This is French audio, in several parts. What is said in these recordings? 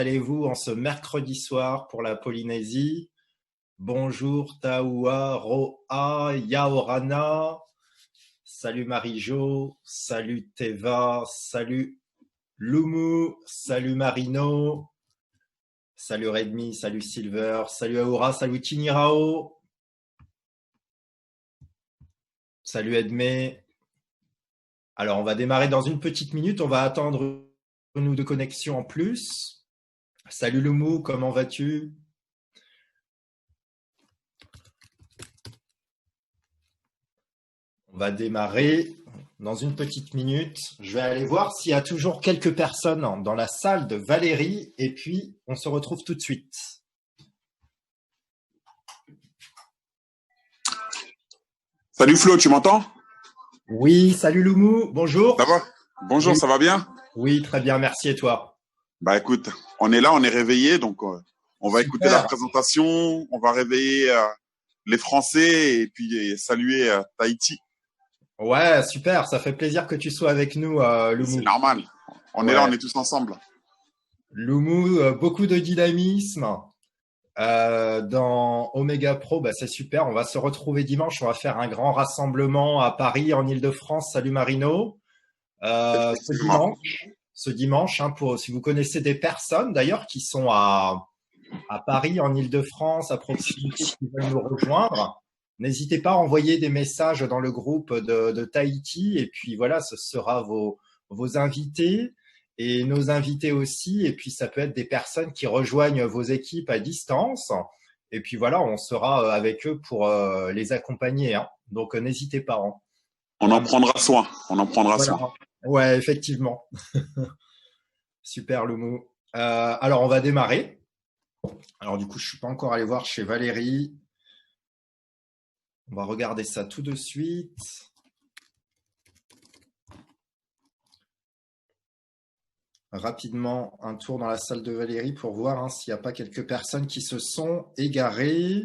Allez-vous en ce mercredi soir pour la Polynésie? Bonjour Taoua, Roa, Yaorana. Salut Marie-Jo, salut Teva, salut Lumu, salut Marino, salut Redmi, salut Silver, salut Aura, salut Tinirao, salut Edmé. Alors on va démarrer dans une petite minute, on va attendre une ou deux connexions en plus. Salut Lumu, comment vas-tu? On va démarrer dans une petite minute. Je vais aller voir s'il y a toujours quelques personnes dans la salle de Valérie et puis on se retrouve tout de suite. Salut Flo, tu m'entends? Oui, salut Loumou, bonjour. Ça va? Bonjour, Oui. Ça va bien? Oui, très bien, merci et toi? Bah écoute, on est là, on est réveillés, donc on va écouter la présentation, on va réveiller les Français et puis saluer Tahiti. Ouais, super, ça fait plaisir que tu sois avec nous, Loumou. C'est normal, on est là, on est tous ensemble. Loumou, beaucoup de dynamisme. Dans Omega Pro, c'est super. On va se retrouver dimanche. On va faire un grand rassemblement à Paris, en Île-de-France. Salut Marino. Ce dimanche, si vous connaissez des personnes d'ailleurs qui sont à Paris, en Île-de-France, à proximité, qui veulent nous rejoindre, n'hésitez pas à envoyer des messages dans le groupe de Tahiti. Et puis voilà, ce sera vos invités. Et nos invités aussi, et puis ça peut être des personnes qui rejoignent vos équipes à distance. Et puis voilà, on sera avec eux pour les accompagner. Hein. Donc n'hésitez pas. Hein. On en prendra soin. On en prendra soin. Ouais, effectivement. Super, Loumou. Alors on va démarrer. Alors du coup, je suis pas encore allé voir chez Valérie. On va regarder ça tout de suite. Rapidement un tour dans la salle de Valérie pour voir s'il n'y a pas quelques personnes qui se sont égarées.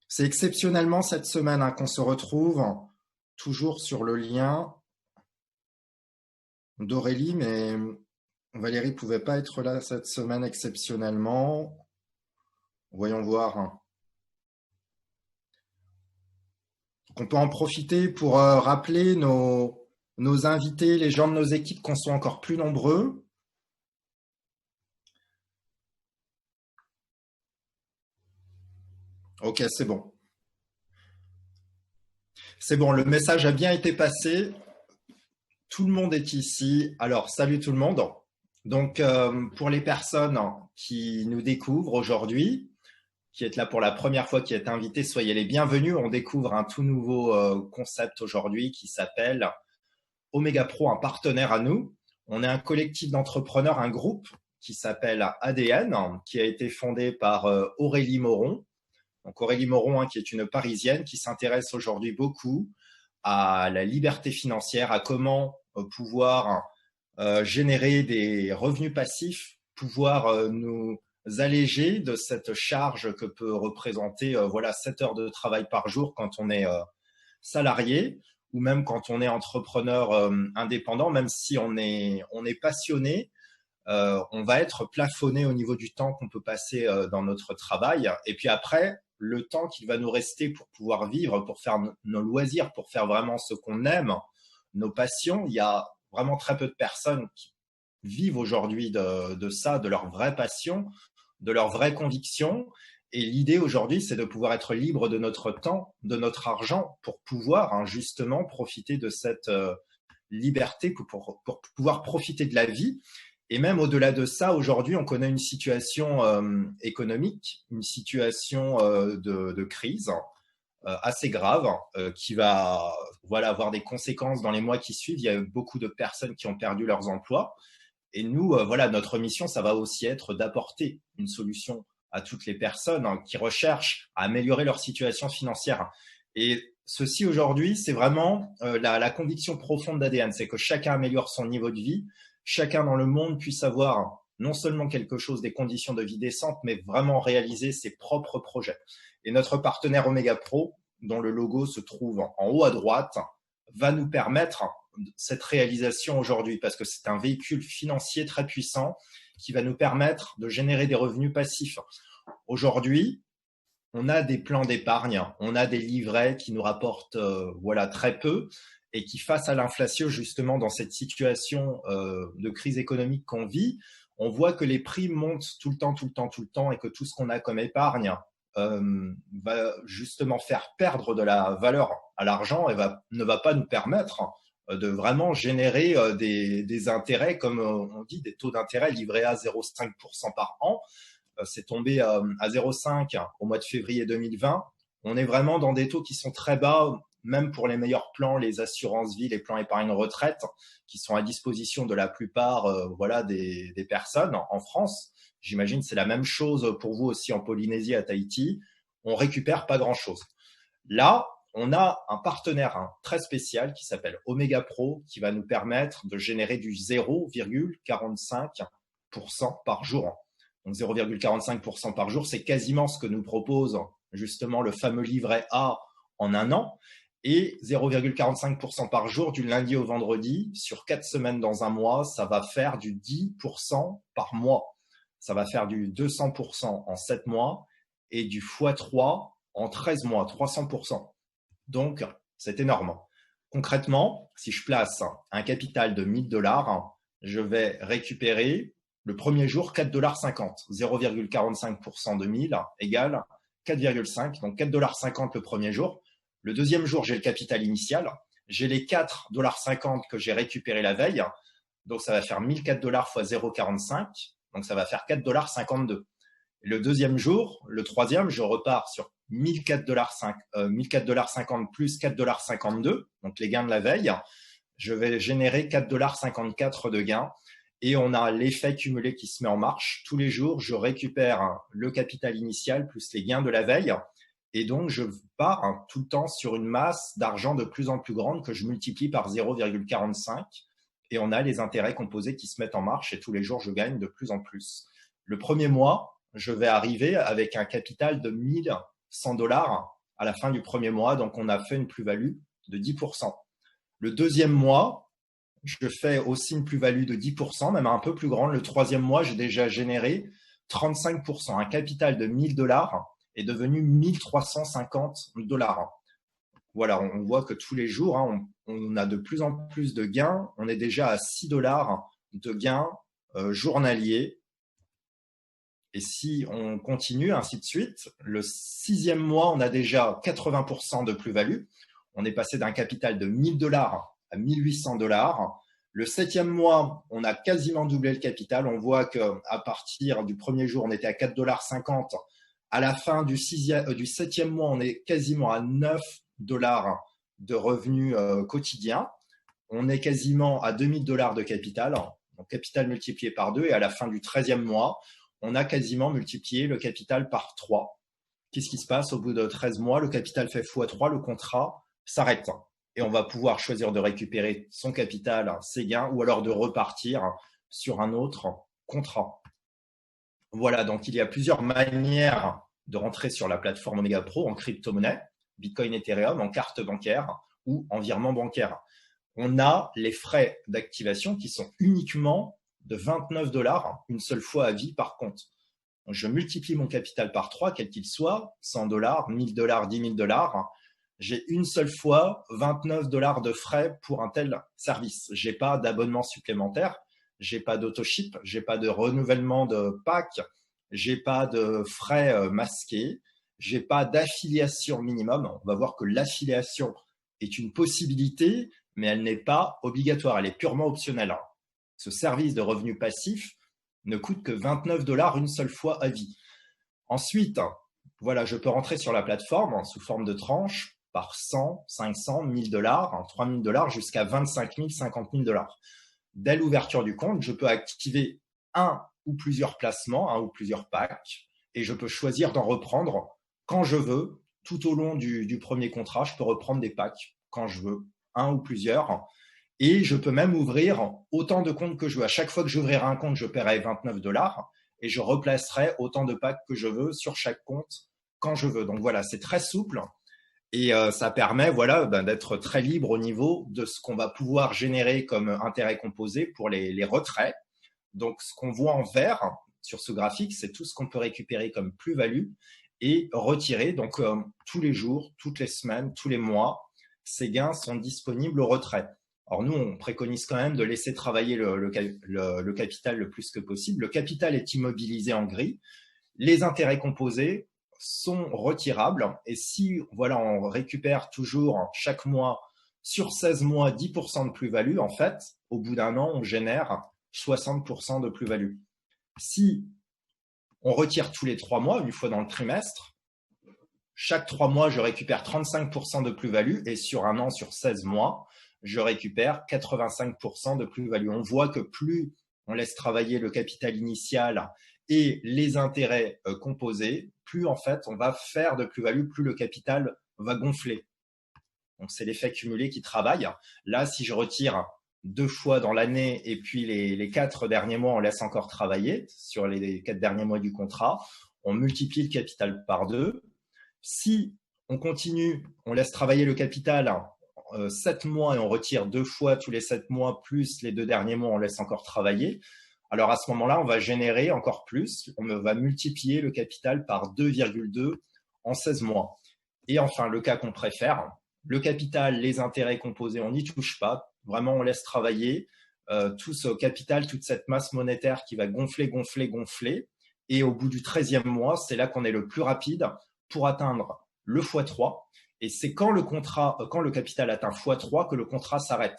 C'est exceptionnellement cette semaine qu'on se retrouve, toujours sur le lien d'Aurélie, mais Valérie ne pouvait pas être là cette semaine exceptionnellement. Voyons voir. On peut en profiter pour rappeler nos invités, les gens de nos équipes, qu'on soit encore plus nombreux. Ok, c'est bon. C'est bon, le message a bien été passé. Tout le monde est ici. Alors, salut tout le monde. Donc, pour les personnes qui nous découvrent aujourd'hui, qui êtes là pour la première fois, qui êtes invités, soyez les bienvenus. On découvre un tout nouveau concept aujourd'hui qui s'appelle Omega Pro, un partenaire à nous. On est un collectif d'entrepreneurs, un groupe qui s'appelle ADN, qui a été fondé par Aurélie Moron. Donc Aurélie Moron, qui est une Parisienne qui s'intéresse aujourd'hui beaucoup à la liberté financière, à comment pouvoir générer des revenus passifs, pouvoir nous alléger de cette charge que peut représenter 7 heures de travail par jour quand on est salarié ou même quand on est entrepreneur indépendant, même si on est passionné, on va être plafonné au niveau du temps qu'on peut passer dans notre travail. Et puis après, le temps qu'il va nous rester pour pouvoir vivre, pour faire nos loisirs, pour faire vraiment ce qu'on aime, nos passions, il y a vraiment très peu de personnes qui vivent aujourd'hui de ça, de leur vraie passion, de leur vraie conviction. Et l'idée aujourd'hui, c'est de pouvoir être libre de notre temps, de notre argent, pour pouvoir justement profiter de cette liberté, pour pouvoir profiter de la vie. Et même au-delà de ça, aujourd'hui, on connaît une situation économique, une situation de crise assez grave qui va avoir des conséquences dans les mois qui suivent. Il y a beaucoup de personnes qui ont perdu leurs emplois. Et nous, notre mission, ça va aussi être d'apporter une solution à toutes les personnes qui recherchent à améliorer leur situation financière. Et ceci aujourd'hui, c'est vraiment la conviction profonde d'ADN, c'est que chacun améliore son niveau de vie, chacun dans le monde puisse avoir non seulement quelque chose, des conditions de vie décentes, mais vraiment réaliser ses propres projets. Et notre partenaire Omega Pro, dont le logo se trouve en haut à droite, va nous permettre cette réalisation aujourd'hui parce que c'est un véhicule financier très puissant qui va nous permettre de générer des revenus passifs. Aujourd'hui, on a des plans d'épargne, on a des livrets qui nous rapportent très peu et qui, face à l'inflation, justement, dans cette situation de crise économique qu'on vit, on voit que les prix montent tout le temps et que tout ce qu'on a comme épargne va justement faire perdre de la valeur à l'argent et ne va pas nous permettre de vraiment générer des intérêts, comme on dit, des taux d'intérêt livrés à 0,5% par an. C'est tombé à 0,5 au mois de février 2020. On est vraiment dans des taux qui sont très bas, même pour les meilleurs plans, les assurances vie, les plans épargne retraite, qui sont à disposition de la plupart des personnes en France. J'imagine que c'est la même chose pour vous aussi en Polynésie, à Tahiti. On récupère pas grand-chose. Là, on a un partenaire très spécial qui s'appelle Omega Pro, qui va nous permettre de générer du 0,45% par jour. Donc 0,45% par jour, c'est quasiment ce que nous propose justement le fameux livret A en un an. Et 0,45% par jour du lundi au vendredi, sur 4 semaines dans un mois, ça va faire du 10% par mois. Ça va faire du 200% en 7 mois et du x3 en 13 mois, 300%. Donc, c'est énorme. Concrètement, si je place un capital de 1 000 $, je vais récupérer le premier jour 4,50 $. 0,45% de 1000 égale 4,5. Donc 4,50 $ le premier jour. Le deuxième jour, j'ai le capital initial. J'ai les 4,50 $ que j'ai récupérés la veille. Donc ça va faire 1 004 $ fois 0,45. Donc ça va faire 4,52 $. Le deuxième jour, le troisième, je repars sur 1 004,50 $ plus 4,52 $. Donc les gains de la veille. Je vais générer 4,54 $ de gains. Et on a l'effet cumulé qui se met en marche. Tous les jours, je récupère le capital initial plus les gains de la veille. Et donc, je pars tout le temps sur une masse d'argent de plus en plus grande que je multiplie par 0,45. Et on a les intérêts composés qui se mettent en marche. Et tous les jours, je gagne de plus en plus. Le premier mois, je vais arriver avec un capital de 1 100 $ à la fin du premier mois. Donc, on a fait une plus-value de 10%. Le deuxième mois, je fais aussi une plus-value de 10%, même un peu plus grande. Le troisième mois, j'ai déjà généré 35%. Un capital de 1 000 $ est devenu 1 350 $. Voilà, on voit que tous les jours, on a de plus en plus de gains. On est déjà à 6 $ de gains journaliers. Et si on continue, ainsi de suite, le sixième mois, on a déjà 80% de plus-value. On est passé d'un capital de 1 000 $ à 1 800 $. Le septième mois, on a quasiment doublé le capital. On voit qu'à partir du premier jour, on était à 4,50 $. À la fin du septième mois, on est quasiment à 9 $ de revenus quotidiens. On est quasiment à 2 000 $ de capital, donc capital multiplié par 2. Et à la fin du 13e mois, on a quasiment multiplié le capital par 3. Qu'est-ce qui se passe au bout de 13 mois? Le capital fait x3, le contrat s'arrête. Et on va pouvoir choisir de récupérer son capital, ses gains, ou alors de repartir sur un autre contrat. Voilà, donc il y a plusieurs manières de rentrer sur la plateforme Omega Pro en crypto-monnaie, Bitcoin, Ethereum, en carte bancaire ou en virement bancaire. On a les frais d'activation qui sont uniquement de 29 $, une seule fois à vie par compte. Donc, je multiplie mon capital par 3, quel qu'il soit, 100 $, 1000 $, 10 000 $. J'ai une seule fois 29 $ de frais pour un tel service. J'ai pas d'abonnement supplémentaire, j'ai pas d'autoship, j'ai pas de renouvellement de pack, j'ai pas de frais masqués, j'ai pas d'affiliation minimum. On va voir que l'affiliation est une possibilité, mais elle n'est pas obligatoire, elle est purement optionnelle. Ce service de revenus passifs ne coûte que 29 $ une seule fois à vie. Ensuite, voilà, je peux rentrer sur la plateforme sous forme de tranches par 100, 500, 1 000 $, 3 000 $ jusqu'à 25 000, 50 000 $. Dès l'ouverture du compte, je peux activer un ou plusieurs placements, un ou plusieurs packs, et je peux choisir d'en reprendre quand je veux. Tout au long du premier contrat, je peux reprendre des packs quand je veux, un ou plusieurs. Et je peux même ouvrir autant de comptes que je veux. À chaque fois que j'ouvrirai un compte, je paierai 29 $ et je replacerai autant de packs que je veux sur chaque compte quand je veux. Donc voilà, c'est très souple et ça permet d'être très libre au niveau de ce qu'on va pouvoir générer comme intérêt composé pour les retraits. Donc, ce qu'on voit en vert sur ce graphique, c'est tout ce qu'on peut récupérer comme plus-value et retirer. Donc, tous les jours, toutes les semaines, tous les mois, ces gains sont disponibles au retrait. Alors, nous, on préconise quand même de laisser travailler le capital le plus que possible. Le capital est immobilisé en gris. Les intérêts composés sont retirables. Et si voilà, on récupère toujours chaque mois, sur 16 mois, 10% de plus-value, en fait, au bout d'un an, on génère 60% de plus-value. Si on retire tous les 3 mois, une fois dans le trimestre, chaque 3 mois, je récupère 35% de plus-value et sur un an, sur 16 mois, je récupère 85% de plus-value. On voit que plus on laisse travailler le capital initial et les intérêts composés, plus en fait on va faire de plus-value, plus le capital va gonfler. Donc c'est l'effet cumulé qui travaille. Là, si je retire 2 fois dans l'année et puis les 4 derniers mois, on laisse encore travailler sur les 4 derniers mois du contrat, on multiplie le capital par 2. Si on continue, on laisse travailler le capital 7 mois et on retire 2 fois tous les 7 mois, plus les 2 derniers mois, on laisse encore travailler. Alors à ce moment-là, on va générer encore plus, on va multiplier le capital par 2,2 en 16 mois. Et enfin, le cas qu'on préfère, le capital, les intérêts composés, on n'y touche pas. Vraiment, on laisse travailler tout ce capital, toute cette masse monétaire qui va gonfler, gonfler, gonfler. Et au bout du 13e mois, c'est là qu'on est le plus rapide pour atteindre le x3. Et c'est quand le capital atteint x3 que le contrat s'arrête.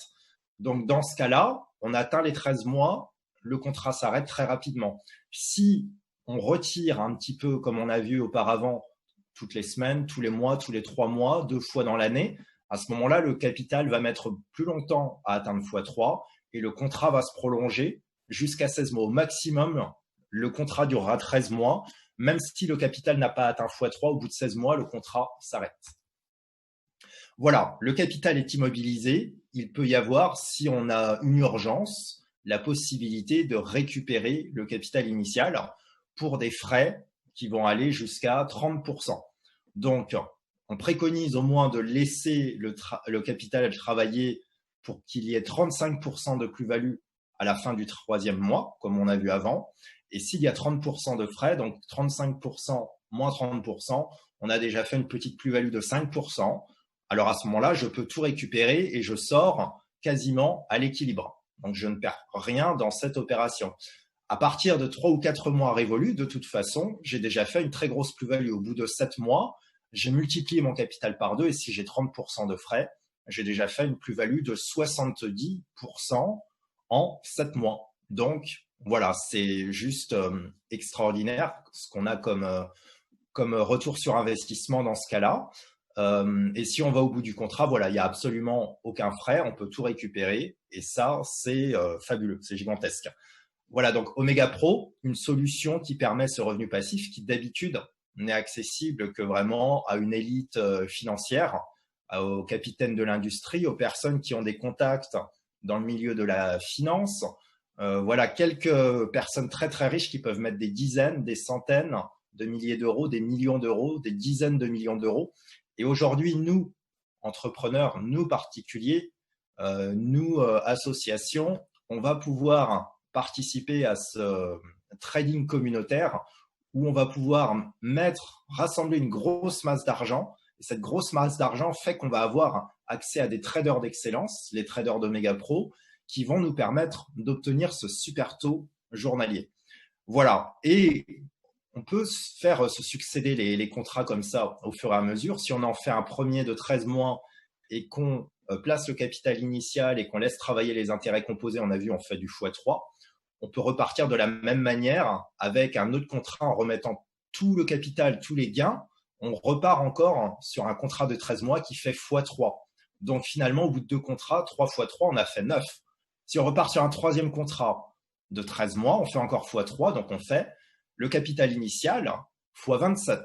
Donc, dans ce cas-là, on atteint les 13 mois, le contrat s'arrête très rapidement. Si on retire un petit peu, comme on a vu auparavant, toutes les semaines, tous les mois, tous les 3 mois, 2 fois dans l'année, à ce moment-là, le capital va mettre plus longtemps à atteindre x3 et le contrat va se prolonger jusqu'à 16 mois. Au maximum, le contrat durera 13 mois. Même si le capital n'a pas atteint x3, au bout de 16 mois, le contrat s'arrête. Voilà, le capital est immobilisé. Il peut y avoir, si on a une urgence, la possibilité de récupérer le capital initial pour des frais qui vont aller jusqu'à 30%. Donc, on préconise au moins de laisser le capital travailler pour qu'il y ait 35% de plus-value à la fin du 3e mois, comme on a vu avant. Et s'il y a 30% de frais, donc 35% moins 30%, on a déjà fait une petite plus-value de 5%. Alors à ce moment-là, je peux tout récupérer et je sors quasiment à l'équilibre. Donc je ne perds rien dans cette opération. À partir de 3 ou 4 mois révolus, de toute façon, j'ai déjà fait une très grosse plus-value. Au bout de 7 mois, j'ai multiplié mon capital par 2 et si j'ai 30% de frais, j'ai déjà fait une plus-value de 70% en 7 mois. Donc, voilà, c'est juste extraordinaire ce qu'on a comme retour sur investissement dans ce cas-là. Et si on va au bout du contrat, voilà, il n'y a absolument aucun frais, on peut tout récupérer et ça, c'est fabuleux, c'est gigantesque. Voilà, donc Omega Pro, une solution qui permet ce revenu passif qui d'habitude n'est accessible que vraiment à une élite financière, aux capitaines de l'industrie, aux personnes qui ont des contacts dans le milieu de la finance. Voilà, quelques personnes très très riches qui peuvent mettre des dizaines, des centaines de milliers d'euros, des millions d'euros, des dizaines de millions d'euros. Et aujourd'hui, nous, entrepreneurs, nous particuliers, nous associations, on va pouvoir participer à ce trading communautaire où on va pouvoir rassembler une grosse masse d'argent. Et cette grosse masse d'argent fait qu'on va avoir accès à des traders d'excellence, les traders d'Omega Pro, qui vont nous permettre d'obtenir ce super taux journalier. Voilà. Et on peut faire se succéder les contrats comme ça au fur et à mesure. Si on en fait un premier de 13 mois et qu'on place le capital initial et qu'on laisse travailler les intérêts composés, on a vu, on fait du x3. On peut repartir de la même manière avec un autre contrat en remettant tout le capital, tous les gains. On repart encore sur un contrat de 13 mois qui fait x3. Donc finalement, au bout de 2 contrats, 3 x 3, on a fait 9. Si on repart sur un 3e contrat de 13 mois, on fait encore x3, donc on fait le capital initial x 27.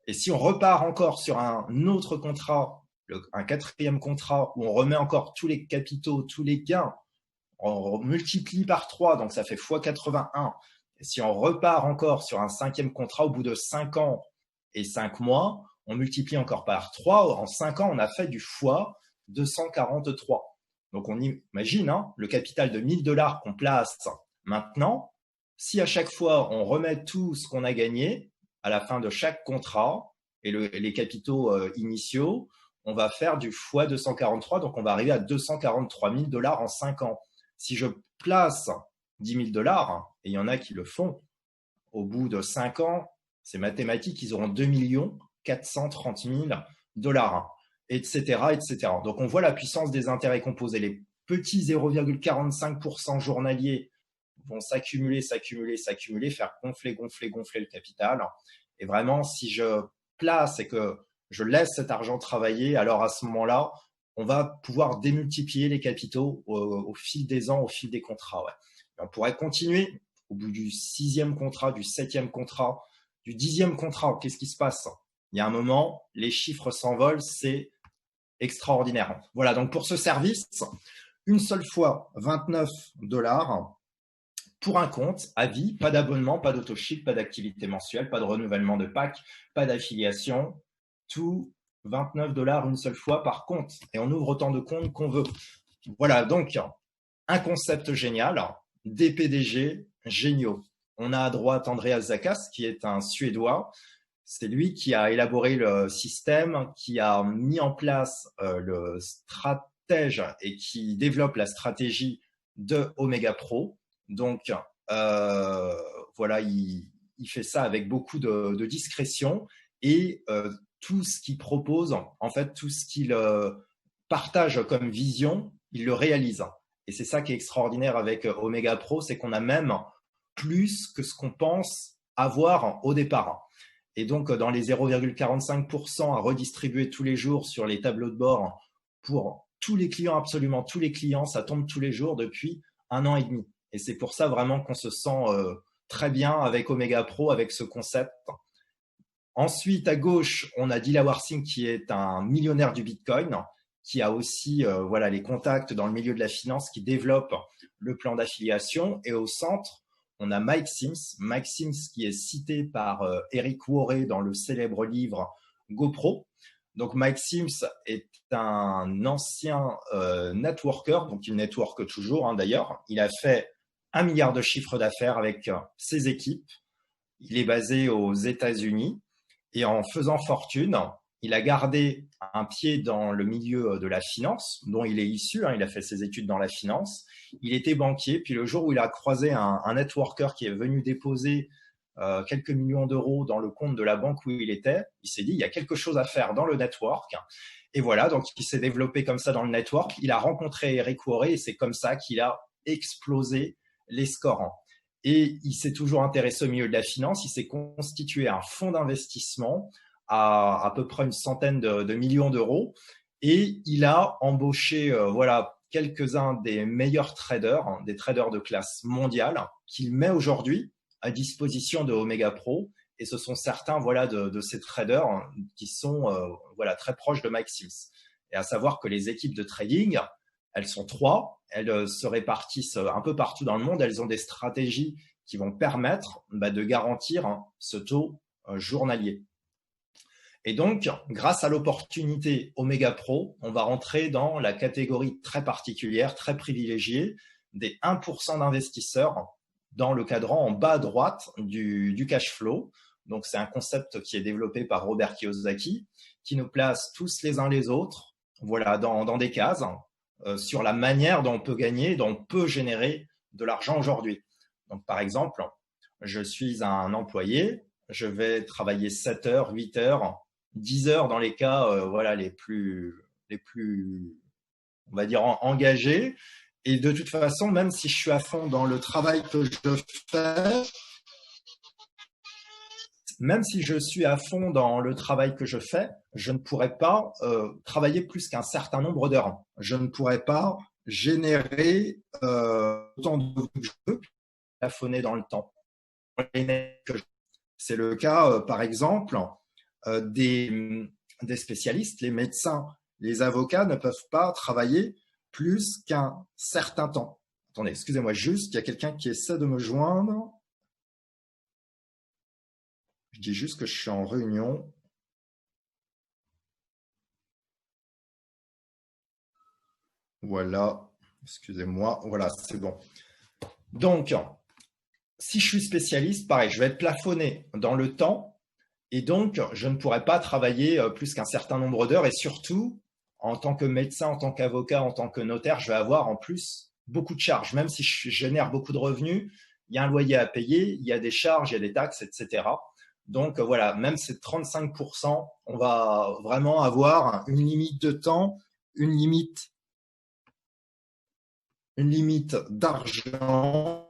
Et si on repart encore sur un autre contrat, un 4e contrat, où on remet encore tous les capitaux, tous les gains, on multiplie par 3, donc ça fait x 81. Et si on repart encore sur un 5e contrat, au bout de 5 ans et 5 mois, on multiplie encore par 3. En 5 ans, on a fait du x 243. Donc on imagine le capital de 1000 $ qu'on place Maintenant, si à chaque fois on remet tout ce qu'on a gagné à la fin de chaque contrat et les capitaux initiaux, on va faire du x 243, donc on va arriver à 243 000 $ en 5 ans. Si je place 10 000 $, et il y en a qui le font, au bout de 5 ans, c'est mathématique, ils auront 2 430 000 $, etc., etc. Donc on voit la puissance des intérêts composés. Les petits 0,45% journaliers vont s'accumuler, s'accumuler, s'accumuler, faire gonfler, gonfler, gonfler le capital. Et vraiment, si je place et que je laisse cet argent travailler, alors à ce moment-là, on va pouvoir démultiplier les capitaux au fil des ans, au fil des contrats. Ouais. On pourrait continuer au bout du 6e contrat, du 7e contrat, du 10e contrat. Qu'est-ce qui se passe? Il y a un moment, les chiffres s'envolent, c'est extraordinaire. Voilà, donc pour ce service, une seule fois 29 $ pour un compte à vie, pas d'abonnement, pas d'autoship, pas d'activité mensuelle, pas de renouvellement de pack, pas d'affiliation, tout 29 $ une seule fois par compte. Et on ouvre autant de comptes qu'on veut. Voilà, donc un concept génial, des PDG géniaux. On a à droite Andreas Zakas, qui est un Suédois. C'est lui qui a élaboré le système, qui a mis en place le stratège et qui développe la stratégie de Omega Pro. Donc, voilà, il fait ça avec beaucoup de discrétion et tout ce qu'il propose, en fait, tout ce qu'il partage comme vision, il le réalise. Et c'est ça qui est extraordinaire avec Omega Pro, c'est qu'on a même plus que ce qu'on pense avoir au départ. Et donc, dans les 0,45% à redistribuer tous les jours sur les tableaux de bord pour tous les clients, absolument tous les clients, ça tombe tous les jours depuis 1 an et demi. Et c'est pour ça vraiment qu'on se sent très bien avec Omega Pro, avec ce concept. Ensuite, à gauche, on a Dilawar Singh qui est un millionnaire du Bitcoin, qui a aussi voilà, les contacts dans le milieu de la finance, qui développe le plan d'affiliation. Et au centre, on a Mike Sims. Mike Sims qui est cité par Eric Worre dans le célèbre livre GoPro. Donc Mike Sims est un ancien networker, donc il network toujours hein, d'ailleurs. Il a fait 1 milliard de chiffre d'affaires avec ses équipes. Il est basé aux États-Unis et en faisant fortune, il a gardé un pied dans le milieu de la finance, dont il est issu, hein, il a fait ses études dans la finance. Il était banquier, puis le jour où il a croisé un networker qui est venu déposer quelques millions d'euros dans le compte de la banque où il était, il s'est dit, il y a quelque chose à faire dans le network. Et voilà, donc il s'est développé comme ça dans le network. Il a rencontré Eric Worre et c'est comme ça qu'il a explosé les scores. Et il s'est toujours intéressé au milieu de la finance. Il s'est constitué un fonds d'investissement à peu près une centaine de millions d'euros. Et il a embauché voilà, quelques-uns des meilleurs traders, hein, des traders de classe mondiale, qu'il met aujourd'hui à disposition de Omega Pro. Et ce sont certains voilà, de ces traders qui sont voilà, très proches de Mike Sims. Et à savoir que les équipes de trading, elles sont 3, elles se répartissent un peu partout dans le monde, elles ont des stratégies qui vont permettre de garantir hein, ce taux journalier. Et donc, grâce à l'opportunité Omega Pro, on va rentrer dans la catégorie très particulière, très privilégiée des 1% d'investisseurs dans le cadran en bas à droite du cash flow. Donc, c'est un concept qui est développé par Robert Kiyosaki, qui nous place tous les uns les autres voilà, dans des cases sur la manière dont on peut gagner, dont on peut générer de l'argent aujourd'hui. Donc, par exemple, je suis un employé, je vais travailler 7 heures, 8 heures, 10 heures dans les cas voilà, les plus, on va dire, engagés. Et de toute façon, même si je suis à fond dans le travail que je fais, même si je suis à fond dans le travail que je fais, je ne pourrais pas travailler plus qu'un certain nombre d'heures. Je ne pourrais pas générer autant de revenus que je veux, plafonner dans le temps. C'est le cas, par exemple, des spécialistes, les médecins, les avocats ne peuvent pas travailler plus qu'un certain temps. Attendez, excusez-moi juste, il y a quelqu'un qui essaie de me joindre. Je dis juste que je suis en réunion. Voilà, excusez-moi, voilà, c'est bon. Donc, si je suis spécialiste, pareil, je vais être plafonné dans le temps et donc je ne pourrai pas travailler plus qu'un certain nombre d'heures et surtout, en tant que médecin, en tant qu'avocat, en tant que notaire, je vais avoir en plus beaucoup de charges. Même si je génère beaucoup de revenus, il y a un loyer à payer, il y a des charges, il y a des taxes, etc. Donc voilà, même ces 35%, on va vraiment avoir une limite de temps, une limite d'argent.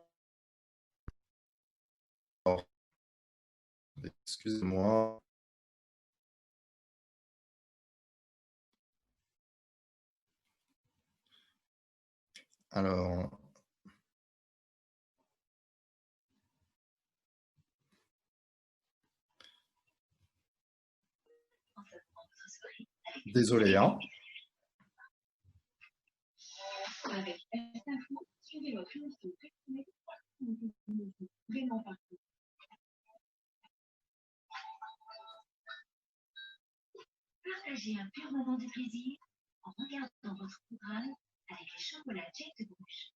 Excusez-moi. Alors, désolé, hein. Partagez un pur moment de plaisir en regardant votre programme avec les chocolatiers de bouche.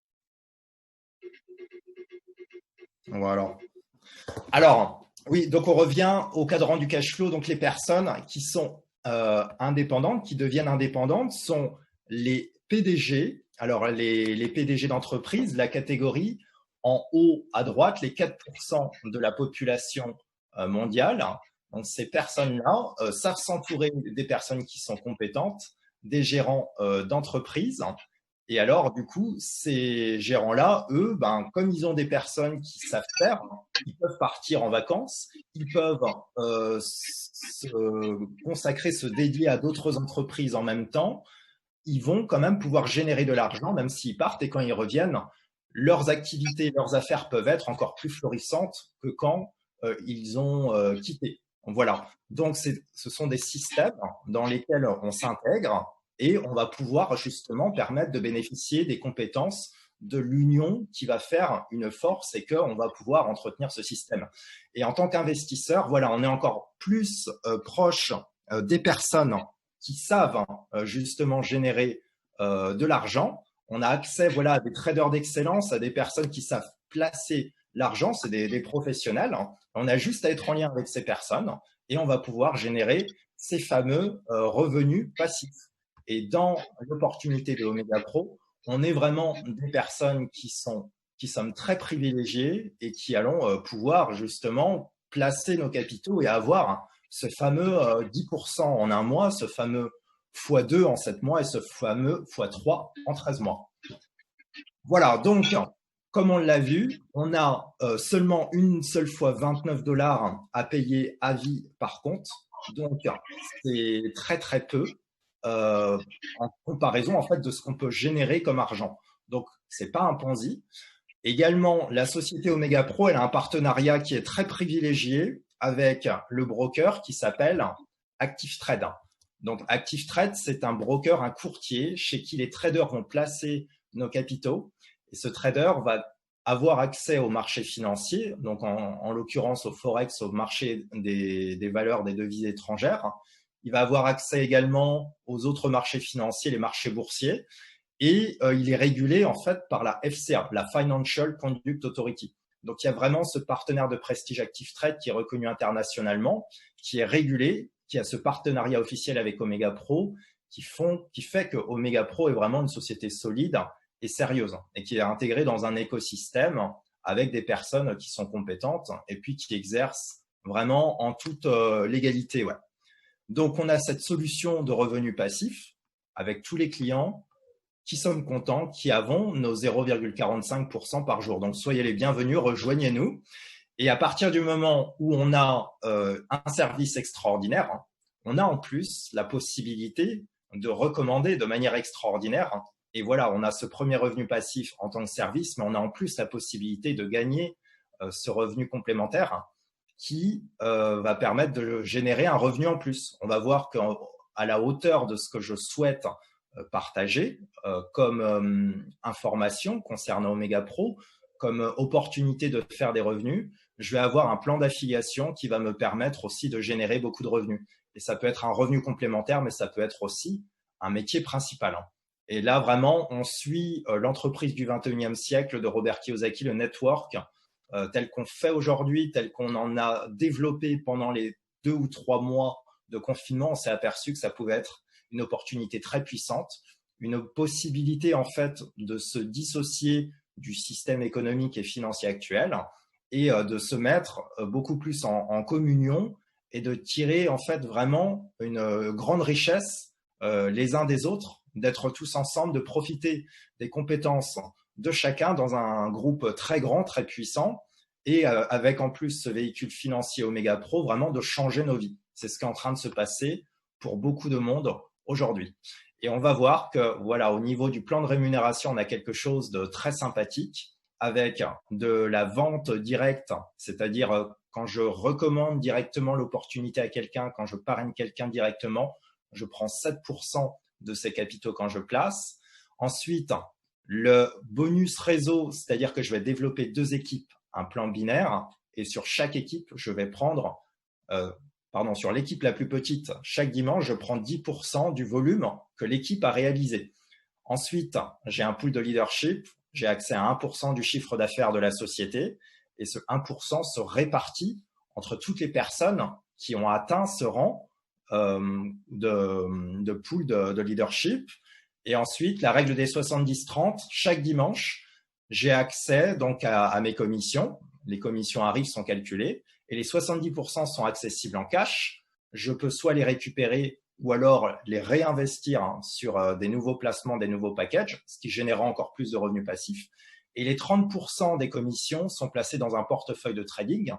Voilà. Alors, oui, donc on revient au cadran du cash flow. Donc, les personnes qui sont indépendantes, qui deviennent indépendantes, sont les PDG. Alors, les PDG d'entreprise, la catégorie en haut à droite, les 4% de la population mondiale. Donc, ces personnes-là savent s'entourer des personnes qui sont compétentes, des gérants d'entreprise. Et alors, du coup, ces gérants-là, eux, comme ils ont des personnes qui savent faire, ils peuvent partir en vacances, ils peuvent se consacrer, se dédier à d'autres entreprises en même temps. Ils vont quand même pouvoir générer de l'argent, même s'ils partent, et quand ils reviennent, leurs activités, leurs affaires peuvent être encore plus florissantes que quand ils ont quitté. Voilà. Donc, ce sont des systèmes dans lesquels on s'intègre et on va pouvoir justement permettre de bénéficier des compétences de l'union qui va faire une force et qu'on va pouvoir entretenir ce système. Et en tant qu'investisseur, voilà, on est encore plus proche des personnes qui savent justement générer de l'argent. On a accès voilà, à des traders d'excellence, à des personnes qui savent placer l'argent, c'est des professionnels. On a juste à être en lien avec ces personnes et on va pouvoir générer ces fameux revenus passifs. Et dans l'opportunité de Omega Pro, on est vraiment des personnes qui sommes très privilégiées et qui allons pouvoir justement placer nos capitaux et avoir ce fameux 10% en un mois, ce fameux x2 en 7 mois et ce fameux x3 en 13 mois. Voilà, donc, comme on l'a vu, on a seulement une seule fois 29 $ à payer à vie par compte. Donc, c'est très, très peu en comparaison en fait, de ce qu'on peut générer comme argent. Donc, ce n'est pas un Ponzi. Également, la société Omega Pro, elle a un partenariat qui est très privilégié avec le broker qui s'appelle ActiveTrade. Donc, ActiveTrade, c'est un broker, un courtier chez qui les traders vont placer nos capitaux. Et ce trader va avoir accès au marché financier, donc en l'occurrence au Forex, au marché des valeurs des devises étrangères. Il va avoir accès également aux autres marchés financiers, les marchés boursiers. Et il est régulé en fait par la FCA, la Financial Conduct Authority. Donc il y a vraiment ce partenaire de prestige ActiveTrade qui est reconnu internationalement, qui est régulé, qui a ce partenariat officiel avec Omega Pro, qui fait que Omega Pro est vraiment une société solide et sérieuse et qui est intégrée dans un écosystème avec des personnes qui sont compétentes et puis qui exercent vraiment en toute légalité. Ouais. Donc on a cette solution de revenus passifs avec tous les clients qui sommes contents, qui avons nos 0,45% par jour. Donc, soyez les bienvenus, rejoignez-nous. Et à partir du moment où on a un service extraordinaire, on a en plus la possibilité de recommander de manière extraordinaire. Et voilà, on a ce premier revenu passif en tant que service, mais on a en plus la possibilité de gagner ce revenu complémentaire qui va permettre de générer un revenu en plus. On va voir qu'à la hauteur de ce que je souhaite partager comme information concernant Omega Pro, comme opportunité de faire des revenus, je vais avoir un plan d'affiliation qui va me permettre aussi de générer beaucoup de revenus. Et ça peut être un revenu complémentaire, mais ça peut être aussi un métier principal. Et là, vraiment, on suit l'entreprise du 21e siècle de Robert Kiyosaki, le network, tel qu'on fait aujourd'hui, tel qu'on en a développé pendant les 2 ou 3 mois de confinement. On s'est aperçu que ça pouvait être une opportunité très puissante, une possibilité en fait de se dissocier du système économique et financier actuel et de se mettre beaucoup plus en communion et de tirer en fait vraiment une grande richesse les uns des autres, d'être tous ensemble, de profiter des compétences de chacun dans un groupe très grand, très puissant, et avec en plus ce véhicule financier Omega Pro, vraiment de changer nos vies. C'est ce qui est en train de se passer pour beaucoup de monde aujourd'hui. Et on va voir que voilà, au niveau du plan de rémunération, on a quelque chose de très sympathique avec de la vente directe, c'est-à-dire quand je recommande directement l'opportunité à quelqu'un, quand je parraine quelqu'un directement, je prends 7% de ses capitaux quand je place. Ensuite, le bonus réseau, c'est-à-dire que je vais développer 2 équipes, un plan binaire, et sur chaque équipe, je vais prendre, sur l'équipe la plus petite, chaque dimanche, je prends 10% du volume que l'équipe a réalisé. Ensuite, j'ai un pool de leadership, j'ai accès à 1% du chiffre d'affaires de la société, et ce 1% se répartit entre toutes les personnes qui ont atteint ce rang de pool de leadership. Et ensuite, la règle des 70-30, chaque dimanche, j'ai accès donc à mes commissions. Les commissions arrivent, sont calculées, et les 70% sont accessibles en cash. Je peux soit les récupérer ou alors les réinvestir sur des nouveaux placements, des nouveaux packages, ce qui générera encore plus de revenus passifs. Et les 30% des commissions sont placées dans un portefeuille de trading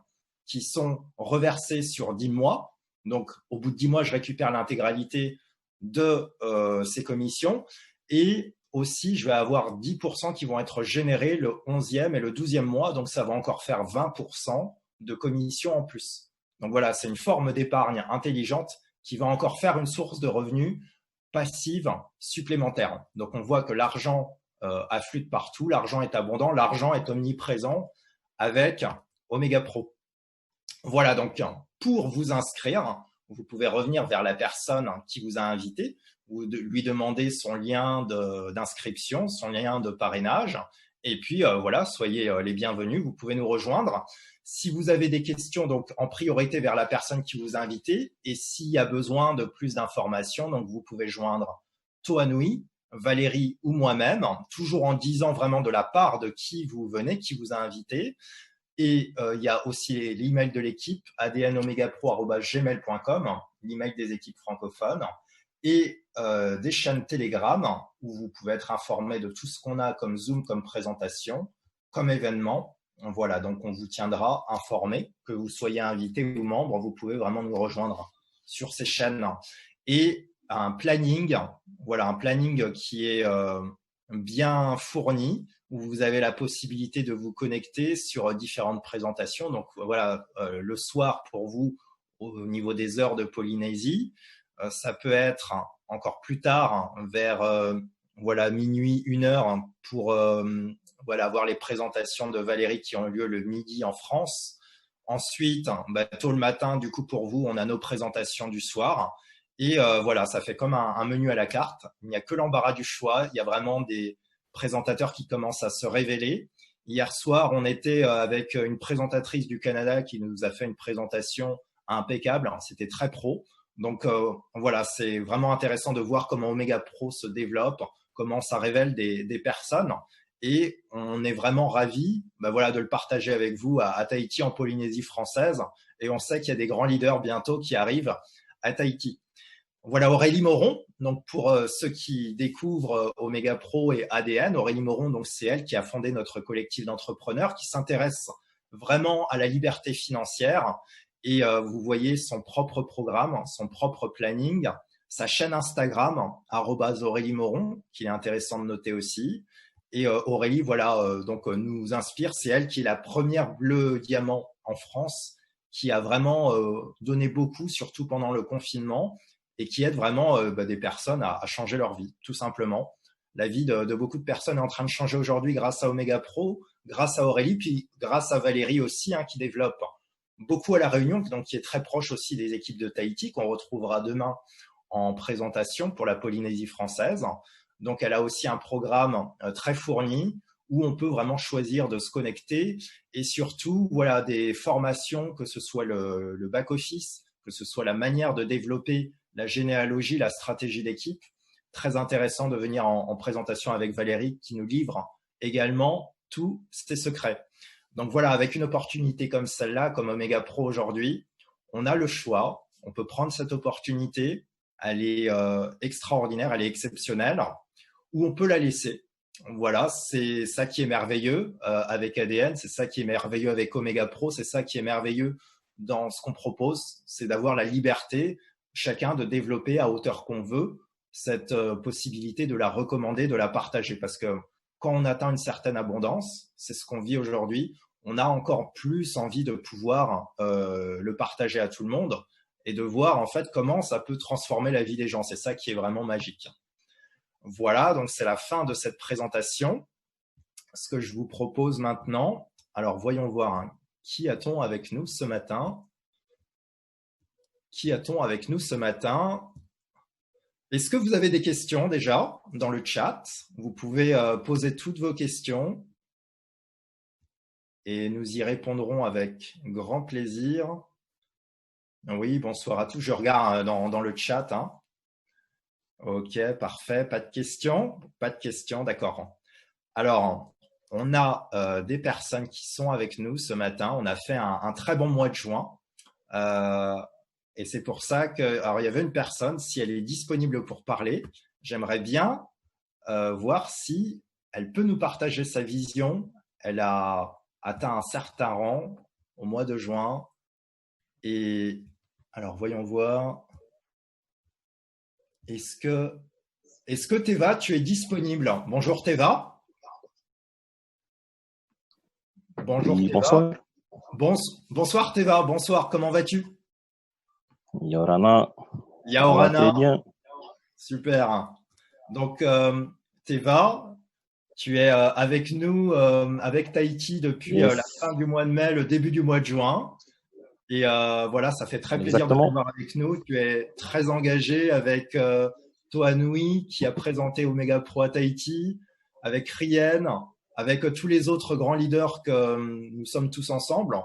qui sont reversés sur 10 mois. Donc, au bout de 10 mois, je récupère l'intégralité de ces commissions. Et aussi, je vais avoir 10% qui vont être générés le 11e et le 12e mois. Donc, ça va encore faire 20% de commissions en plus. Donc, voilà, c'est une forme d'épargne intelligente qui va encore faire une source de revenus passive supplémentaire. Donc, on voit que l'argent afflue de partout, l'argent est abondant, l'argent est omniprésent avec Omega Pro. Voilà, donc pour vous inscrire, vous pouvez revenir vers la personne qui vous a invité ou lui demander son lien d'inscription, son lien de parrainage. Et puis voilà, soyez les bienvenus, vous pouvez nous rejoindre. Si vous avez des questions, donc en priorité vers la personne qui vous a invité, et s'il y a besoin de plus d'informations, donc vous pouvez joindre Toanui, Valérie ou moi-même, toujours en disant vraiment de la part de qui vous venez, qui vous a invité. Et il y a aussi l'email de l'équipe, adnomegapro@gmail.com, l'email des équipes francophones, et des chaînes Telegram où vous pouvez être informé de tout ce qu'on a comme Zoom, comme présentation, comme événement. Voilà, donc on vous tiendra informé, que vous soyez invité ou membre, vous pouvez vraiment nous rejoindre sur ces chaînes. Et un planning, voilà, un planning qui est bien fourni, où vous avez la possibilité de vous connecter sur différentes présentations. Donc voilà, le soir pour vous, au niveau des heures de Polynésie, ça peut être encore plus tard, vers voilà, minuit, 1h, pour voilà, voir les présentations de Valérie qui ont lieu le midi en France. Ensuite, tôt le matin, du coup, pour vous, on a nos présentations du soir. Et voilà, ça fait comme un menu à la carte. Il n'y a que l'embarras du choix. Il y a vraiment des présentateurs qui commencent à se révéler. Hier soir, on était avec une présentatrice du Canada qui nous a fait une présentation impeccable. C'était très pro. Donc voilà, c'est vraiment intéressant de voir comment Omega Pro se développe, comment ça révèle des personnes. Et on est vraiment ravis voilà, de le partager avec vous à Tahiti, en Polynésie française. Et on sait qu'il y a des grands leaders bientôt qui arrivent à Tahiti. Voilà, Aurélie Moron, donc pour ceux qui découvrent Omega Pro et ADN, Aurélie Moron, donc c'est elle qui a fondé notre collectif d'entrepreneurs qui s'intéresse vraiment à la liberté financière. Et vous voyez son propre programme, son propre planning, sa chaîne Instagram, @Aurélie Moron, qu'il est intéressant de noter aussi. Et Aurélie, voilà, donc nous inspire. C'est elle qui est la première bleue diamant en France, qui a vraiment donné beaucoup, surtout pendant le confinement, et qui aide vraiment des personnes à changer leur vie, tout simplement. La vie de beaucoup de personnes est en train de changer aujourd'hui grâce à Omega Pro, grâce à Aurélie, puis grâce à Valérie aussi, qui développe beaucoup à La Réunion, donc qui est très proche aussi des équipes de Tahiti, qu'on retrouvera demain en présentation pour la Polynésie française. Donc, elle a aussi un programme très fourni où on peut vraiment choisir de se connecter et surtout, voilà, des formations, que ce soit le back-office, que ce soit la manière de développer la généalogie, la stratégie d'équipe. Très intéressant de venir en présentation avec Valérie qui nous livre également tous ses secrets. Donc voilà, avec une opportunité comme celle-là, comme Omega Pro aujourd'hui, on a le choix, on peut prendre cette opportunité, elle est extraordinaire, elle est exceptionnelle, ou on peut la laisser. Voilà, c'est ça qui est merveilleux avec ADN, c'est ça qui est merveilleux avec Omega Pro, c'est ça qui est merveilleux dans ce qu'on propose, c'est d'avoir la liberté, chacun de développer à hauteur qu'on veut cette possibilité de la recommander, de la partager. Parce que quand on atteint une certaine abondance, c'est ce qu'on vit aujourd'hui, on a encore plus envie de pouvoir le partager à tout le monde et de voir en fait comment ça peut transformer la vie des gens. C'est ça qui est vraiment magique. Voilà, donc c'est la fin de cette présentation. Ce que je vous propose maintenant, alors voyons voir, hein, qui a-t-on avec nous ce matin? Qui a-t-on avec nous ce matin? Est-ce que vous avez des questions déjà dans le chat? Vous pouvez poser toutes vos questions et nous y répondrons avec grand plaisir. Oui, bonsoir à tous. Je regarde dans le chat. Hein. Ok, parfait. Pas de questions? Pas de questions, d'accord. Alors, on a des personnes qui sont avec nous ce matin. On a fait un très bon mois de juin. Et c'est pour ça que, alors il y avait une personne, si elle est disponible pour parler, j'aimerais bien voir si elle peut nous partager sa vision. Elle a atteint un certain rang au mois de juin. Et alors, voyons voir. Est-ce que Théva, tu es disponible? Bonjour Théva. Bonjour Oui, Théva. bonsoir. Bonsoir Théva, bonsoir, comment vas-tu? Yorana. Yaorana. Très bien. Super. Donc, Théva, tu es avec nous, avec Tahiti depuis Yes. la fin du mois de mai, le début du mois de juin. Et voilà, ça fait très plaisir Exactement. de te voir avec nous. Tu es très engagé avec Toanui qui a présenté Omega Pro à Tahiti, avec Rien, avec tous les autres grands leaders que nous sommes tous ensemble.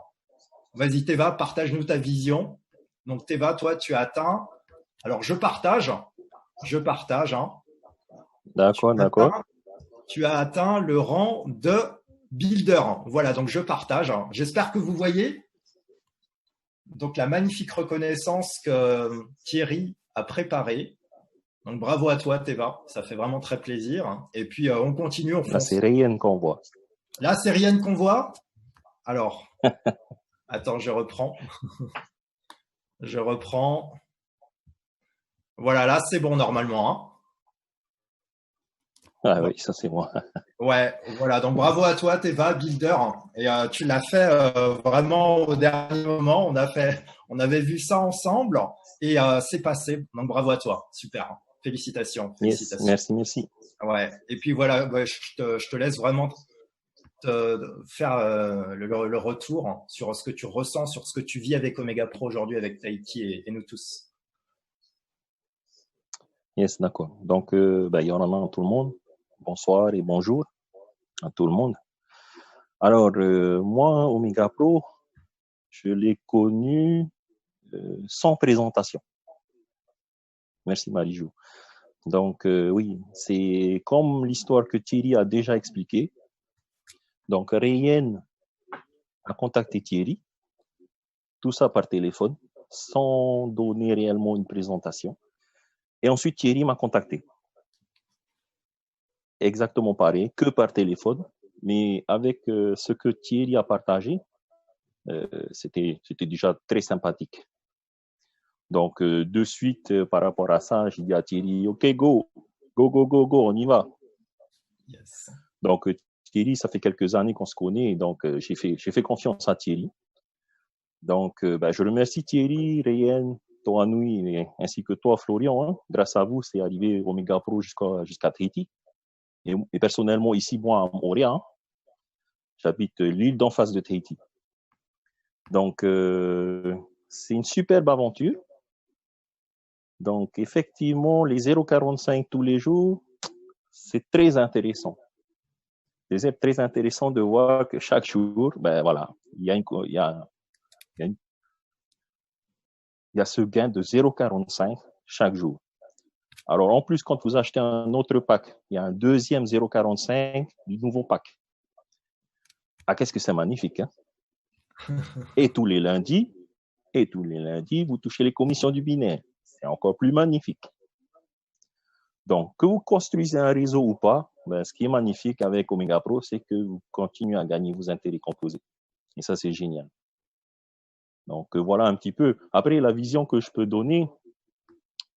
Vas-y Théva, partage-nous ta vision. Donc Théva, toi, tu as atteint. Alors je partage. Hein. D'accord. Tu as atteint le rang de builder. Voilà, donc je partage. J'espère que vous voyez. Donc la magnifique reconnaissance que Thierry a préparée. Donc bravo à toi Théva, ça fait vraiment très plaisir. Et puis on continue, on fonce. Là, c'est Rien qu'on voit. Là, c'est Rien qu'on voit. Alors, attends, je reprends. Voilà, là, c'est bon normalement. Hein. Ah oui, ça c'est moi. Ouais, voilà. Donc bravo à toi, Théva, builder. Et tu l'as fait vraiment au dernier moment. On avait vu ça ensemble et c'est passé. Donc bravo à toi. Super. Félicitations. Yes, merci. Ouais. Et puis voilà, je te laisse vraiment faire le retour sur ce que tu ressens, sur ce que tu vis avec Omega Pro aujourd'hui, avec Tahiti et nous tous. Yes, d'accord. Donc, Yorana à tout le monde. Bonsoir et bonjour à tout le monde. Alors, moi, Omega Pro, je l'ai connu sans présentation. Merci Marie-Jo. Donc, oui, c'est comme l'histoire que Thierry a déjà expliquée. Donc, Rien a contacté Thierry, tout ça par téléphone, sans donner réellement une présentation. Et ensuite, Thierry m'a contacté. Exactement pareil, que par téléphone, mais avec ce que Thierry a partagé, c'était déjà très sympathique. Donc, de suite, par rapport à ça, j'ai dit à Thierry, OK, go, on y va. Yes. Donc, Thierry, ça fait quelques années qu'on se connaît, donc j'ai fait confiance à Thierry. Donc, je remercie Thierry, Rien, Toanui, ainsi que toi, Florian. Hein. Grâce à vous, c'est arrivé Omega Pro jusqu'à Tahiti. Et personnellement, ici, moi, à Montréal, hein, j'habite l'île d'en face de Tahiti. Donc, c'est une superbe aventure. Donc, effectivement, les 0,45 tous les jours, c'est très intéressant. C'est très intéressant de voir que chaque jour, ben voilà, il y a ce gain de 0,45 chaque jour. Alors, en plus, quand vous achetez un autre pack, il y a un deuxième 0,45 du nouveau pack. Ah, qu'est-ce que c'est magnifique, hein? Et tous les lundis, vous touchez les commissions du binaire. C'est encore plus magnifique. Donc, que vous construisez un réseau ou pas, ben, ce qui est magnifique avec Omega Pro, c'est que vous continuez à gagner vos intérêts composés. Et ça, c'est génial. Donc, voilà un petit peu. Après, la vision que je peux donner,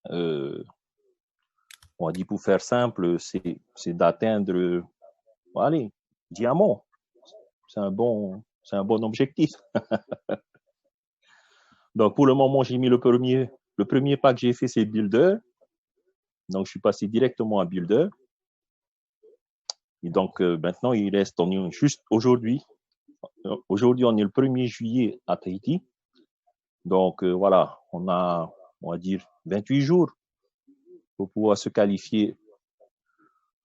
on dit pour faire simple, c'est d'atteindre, allez, diamant. C'est un bon objectif. Donc, pour le moment, j'ai mis le premier pas que j'ai fait, c'est Builder. Donc, je suis passé directement à Builder. Et donc, maintenant, il reste, on est juste aujourd'hui. Aujourd'hui, on est le 1er juillet à Tahiti. Donc, voilà, on va dire, 28 jours pour pouvoir se qualifier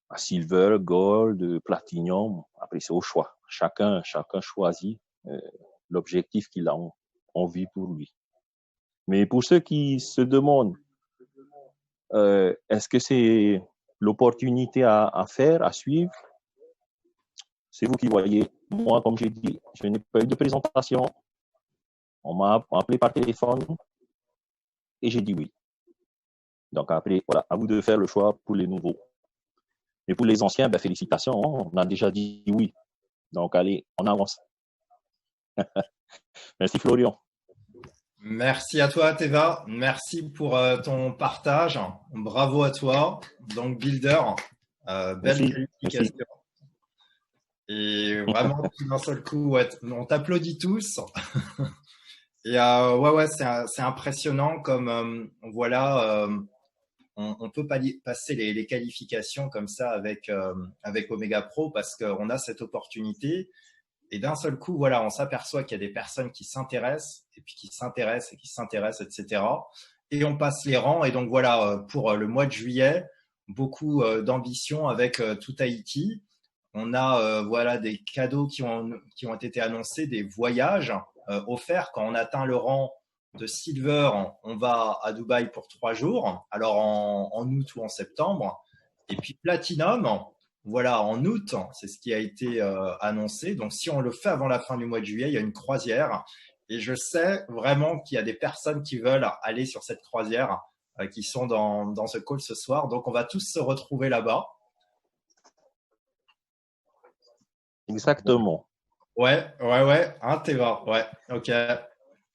à Silver, Gold, Platinum. Après, c'est au choix. Chacun choisit l'objectif qu'il a envie pour lui. Mais pour ceux qui se demandent, est-ce que c'est l'opportunité à faire, à suivre? C'est vous qui voyez. Moi, comme j'ai dit, je n'ai pas eu de présentation. On m'a appelé par téléphone et j'ai dit oui. Donc après, voilà, à vous de faire le choix pour les nouveaux. Et pour les anciens, ben, félicitations, on a déjà dit oui. Donc allez, on avance. Merci Florian. Merci à toi, Teva. Merci pour ton partage. Bravo à toi. Donc, Builder, belle qualification. Et vraiment, d'un seul coup, ouais, on t'applaudit tous. Et ouais, c'est impressionnant comme voilà, on peut passer les qualifications comme ça avec Omega Pro parce qu'on a cette opportunité. Et d'un seul coup, voilà, on s'aperçoit qu'il y a des personnes qui s'intéressent et puis qui s'intéressent et qui s'intéressent, etc. Et on passe les rangs. Et donc voilà, pour le mois de juillet, beaucoup d'ambition avec tout Tahiti. On a voilà des cadeaux qui ont été annoncés, des voyages offerts. Quand on atteint le rang de Silver, on va à Dubaï pour 3 jours. Alors en août ou en septembre. Et puis Platinum, voilà, en août, c'est ce qui a été annoncé. Donc, si on le fait avant la fin du mois de juillet, il y a une croisière. Et je sais vraiment qu'il y a des personnes qui veulent aller sur cette croisière, qui sont dans ce call ce soir. Donc, on va tous se retrouver là-bas. Exactement. Ouais. Hein, Théva. Ouais, ok.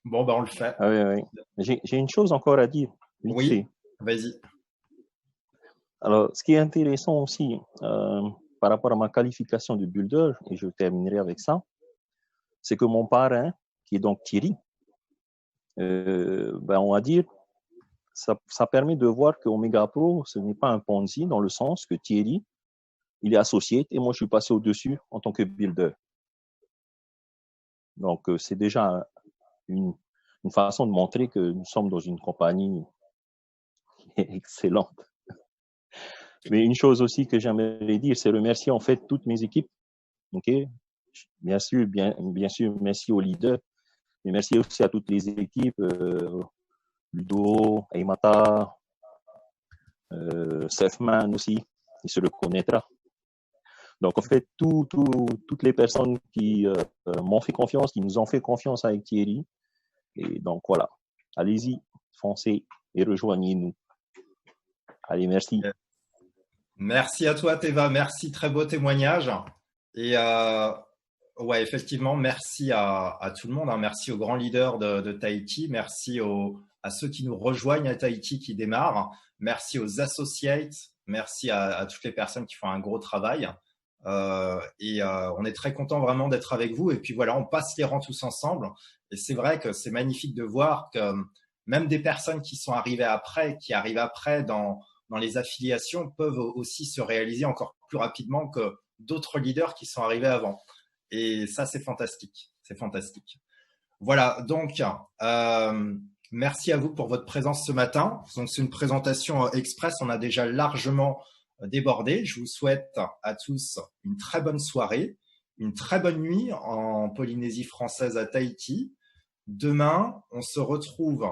Bon, ben, on le fait. Ah oui. J'ai une chose encore à dire. Oui, vas-y. Alors, ce qui est intéressant aussi par rapport à ma qualification de builder, et je terminerai avec ça, c'est que mon parrain, qui est donc Thierry, ben on va dire, ça permet de voir que Omega Pro, ce n'est pas un Ponzi dans le sens que Thierry, il est associé et moi, je suis passé au-dessus en tant que builder. Donc, c'est déjà une façon de montrer que nous sommes dans une compagnie excellente. Mais une chose aussi que j'aimerais dire, c'est remercier en fait toutes mes équipes. Ok, bien sûr, merci aux leaders, mais merci aussi à toutes les équipes, Ludo, Aymata, Selfman aussi, il se reconnaîtra. Donc en fait, toutes les personnes qui m'ont fait confiance, qui nous ont fait confiance avec Thierry, et donc voilà, allez-y, foncez et rejoignez-nous. Allez, merci. Merci à toi, Théva. Merci, très beau témoignage. Et ouais, effectivement, merci à tout le monde. Hein. Merci aux grands leaders de Tahiti. Merci à ceux qui nous rejoignent à Tahiti, qui démarrent. Merci aux associates. Merci à toutes les personnes qui font un gros travail. On est très content vraiment d'être avec vous. Et puis voilà, on passe les rangs tous ensemble. Et c'est vrai que c'est magnifique de voir que même des personnes qui sont arrivées après, qui arrivent après dans les affiliations, peuvent aussi se réaliser encore plus rapidement que d'autres leaders qui sont arrivés avant. Et ça, c'est fantastique. C'est fantastique. Voilà, donc, merci à vous pour votre présence ce matin. Donc, c'est une présentation express. On a déjà largement déborder. Je vous souhaite à tous une très bonne soirée, une très bonne nuit en Polynésie française à Tahiti. Demain, on se retrouve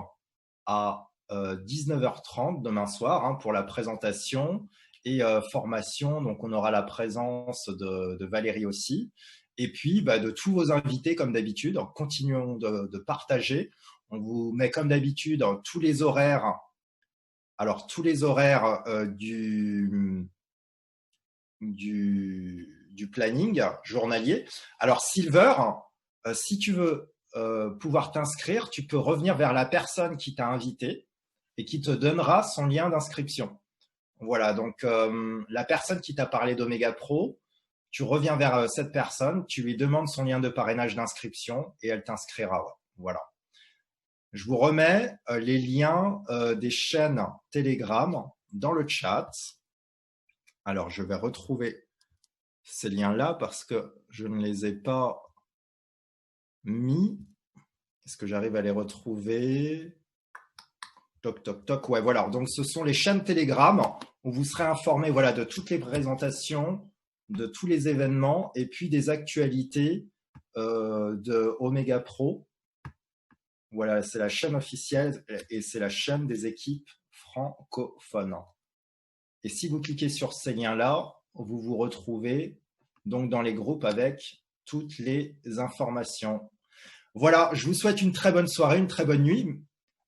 à 19h30 demain soir pour la présentation et formation. Donc, on aura la présence de Valérie aussi. Et puis, de tous vos invités, comme d'habitude. Continuons de partager. On vous met, comme d'habitude, tous les horaires. Alors, tous les horaires du planning journalier. Alors, Silver, si tu veux pouvoir t'inscrire, tu peux revenir vers la personne qui t'a invité et qui te donnera son lien d'inscription. Voilà, donc la personne qui t'a parlé d'Omega Pro, tu reviens vers cette personne, tu lui demandes son lien de parrainage d'inscription et elle t'inscrira. Voilà. Je vous remets les liens des chaînes Telegram dans le chat. Alors, je vais retrouver ces liens-là parce que je ne les ai pas mis. Est-ce que j'arrive à les retrouver? Toc, toc, toc. Ouais, voilà. Donc, ce sont les chaînes Telegram où vous serez informé de toutes les présentations, de tous les événements et puis des actualités de Omega Pro. Voilà, c'est la chaîne officielle et c'est la chaîne des équipes francophones. Et si vous cliquez sur ces liens-là, vous vous retrouvez donc dans les groupes avec toutes les informations. Voilà, je vous souhaite une très bonne soirée, une très bonne nuit.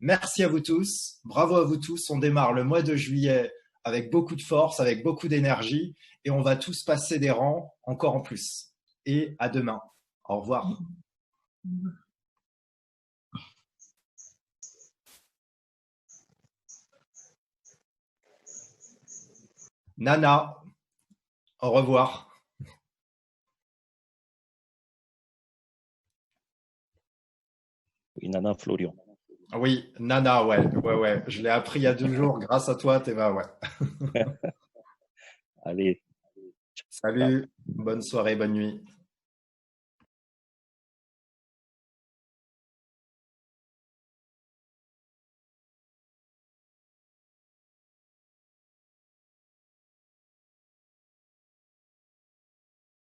Merci à vous tous, bravo à vous tous. On démarre le mois de juillet avec beaucoup de force, avec beaucoup d'énergie et on va tous passer des rangs encore en plus. Et à demain. Au revoir. Nana, au revoir. Oui, Nana Florian. Oui, Nana, ouais. Je l'ai appris il y a 2 jours grâce à toi, Théva, ouais. Allez. Salut, bonne soirée, bonne nuit.